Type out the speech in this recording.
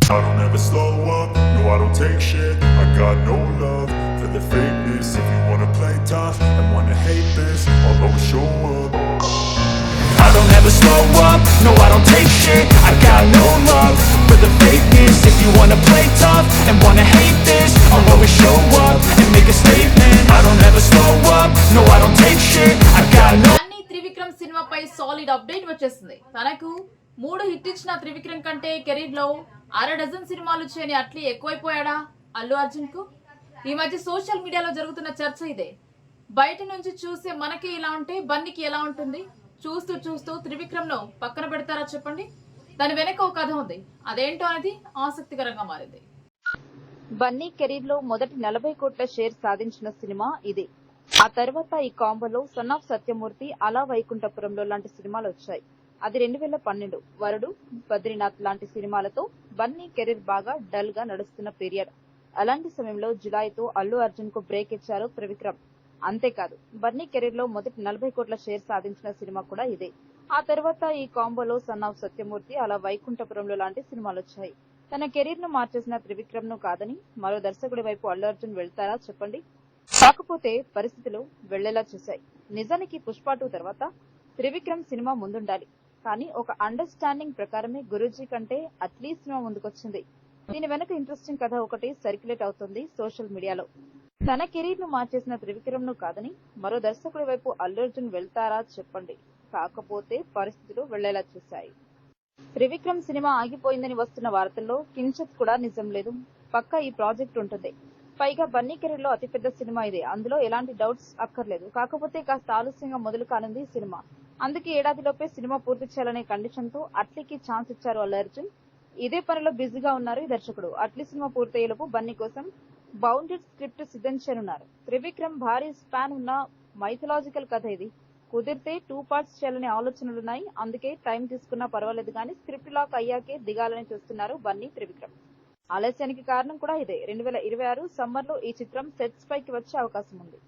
I don't ever slow up, no I don't take shit. I got no love for the fakeness. If you wanna play tough and wanna hate this, I'll always show up. I don't ever slow up, no I don't take shit. I got no love for the fakeness. If you wanna play tough and wanna hate this, I'll always show up and make a statement. I don't ever slow up, no I don't take shit. I got no. అన్ని త్రివిక్రమ్ సినిమాపై solid update వచ్చేసింది. తనకు 3 hit ఇచ్చిన త్రివిక్రమ్ కంటే career లో అర dozen సినిమాలు చేయని అట్లీ ఎక్కువైపోయాడా అల్లు అర్జున్ కు? ఈ మధ్య సోషల్ మీడియాలో జరుగుతున్న చర్చ ఇదే. బయట నుంచి చూసే మనకి ఇలా ఉంటే బన్నీకి ఎలా ఉంటుంది? చూస్తూ చూస్తూ త్రివిక్రమ్ ను పక్కన పెడతారా చెప్పండి? దాని వెనక ఒక కథ ఉంది. అదేంటో అనేది ఆసక్తికరంగా మారింది. బన్నీ కెరీర్ లో మొదటి 40 కోట్ల షేర్ సాధించిన సినిమా ఇది. ఆ తర్వాత ఈ కాంబోలో సన్ ఆఫ్ సత్యమూర్తి, అలా వైకుంఠపురంలో లాంటి సినిమాలు వచ్చాయి. అది 2012. వరుడు, బద్రీనాథ్ లాంటి సినిమాలతో బన్నీ కెరీర్ బాగా డల్ గా నడుస్తున్న పీరియడ్. అలాంటి సమయంలో జులైతో అల్లు అర్జున్ కు బ్రేక్ ఇచ్చారు త్రివిక్రమ్. అంతేకాదు, బన్నీ కెరీర్ లో మొదటి 40 కోట్ల షేర్ సాధించిన సినిమా కూడా ఇదే. ఆ తర్వాత ఈ కాంబోలో సన్ ఆఫ్ సత్యమూర్తి, అలా వైకుంఠపురంలో లాంటి సినిమాలు వచ్చాయి. తన కెరీర్ ను మార్చేసిన త్రివిక్రమ్ ను కాదని మరో దర్శకుడి వైపు అల్లు అర్జున్ వెళ్తారా చెప్పండి? కాకపోతే పరిస్థితులు వెళ్లేలా చూశాయి. నిజానికి పుష్ప 2 తర్వాత త్రివిక్రమ్ సినిమా ముందుండాలి. కానీ ఒక అండర్స్టాండింగ్ ప్రకారమే గురూజీ కంటే అట్లీ సినిమా ముందుకొచ్చింది. దీని వెనక ఇంట్రెస్టింగ్ కథ ఒకటి సర్క్యులేట్ అవుతుంది సోషల్ మీడియాలో. తన కెరీర్ ను మార్చేసిన త్రివిక్రమ్ ను కాదని మరో దర్శకుడి వైపు అల్లు అర్జున్ వెళ్తారా చెప్పండి? కాకపోతే పరిస్థితులు వెళ్లేలా చూశాయి. త్రివిక్రమ్ సినిమా ఆగిపోయిందని వస్తున్న వార్తల్లో కించిత్ కూడా నిజం లేదు. పక్కా ఈ ప్రాజెక్ట్ ఉంటుంది. పైగా బన్నీ కెరీర్ లో అతిపెద్ద సినిమా ఇదే. అందులో ఎలాంటి డౌట్స్ అక్కర్లేదు. కాకపోతే కాస్త ఆలస్యంగా మొదలు కానుంది సినిమా. అందుకే ఏడాదిలోపే సినిమా పూర్తి చేయాలనే కండిషన్ తో అట్లీకి ఛాన్స్ ఇచ్చారు అల్లు అర్జున్. ఇదే పనిలో బిజీగా ఉన్నారు ఈ దర్శకుడు. అట్లీ సినిమా పూర్తయ్యేలోపు బన్నీ కోసం బౌండెడ్ స్క్రిప్ట్ సిద్ధం చేయనున్నారు. త్రివిక్రమ్ భారీ స్పాన్ ఉన్న మైథలాజికల్ కథ ఇది. కుదిరితే 2 పార్ట్స్ చేయాలనే ఆలోచనలున్నాయి. అందుకే టైం తీసుకున్నా పర్వాలేదు కానీ స్క్రిప్ట్ లాక్ అయ్యాకే దిగాలని చూస్తున్నారు బన్నీ, త్రివిక్రమ్. ఆలస్యానికి కారణం కూడా ఇదే. 2026 సమ్మర్ లో ఈ చిత్రం సెట్స్ పైకి వచ్చే అవకాశం ఉంది.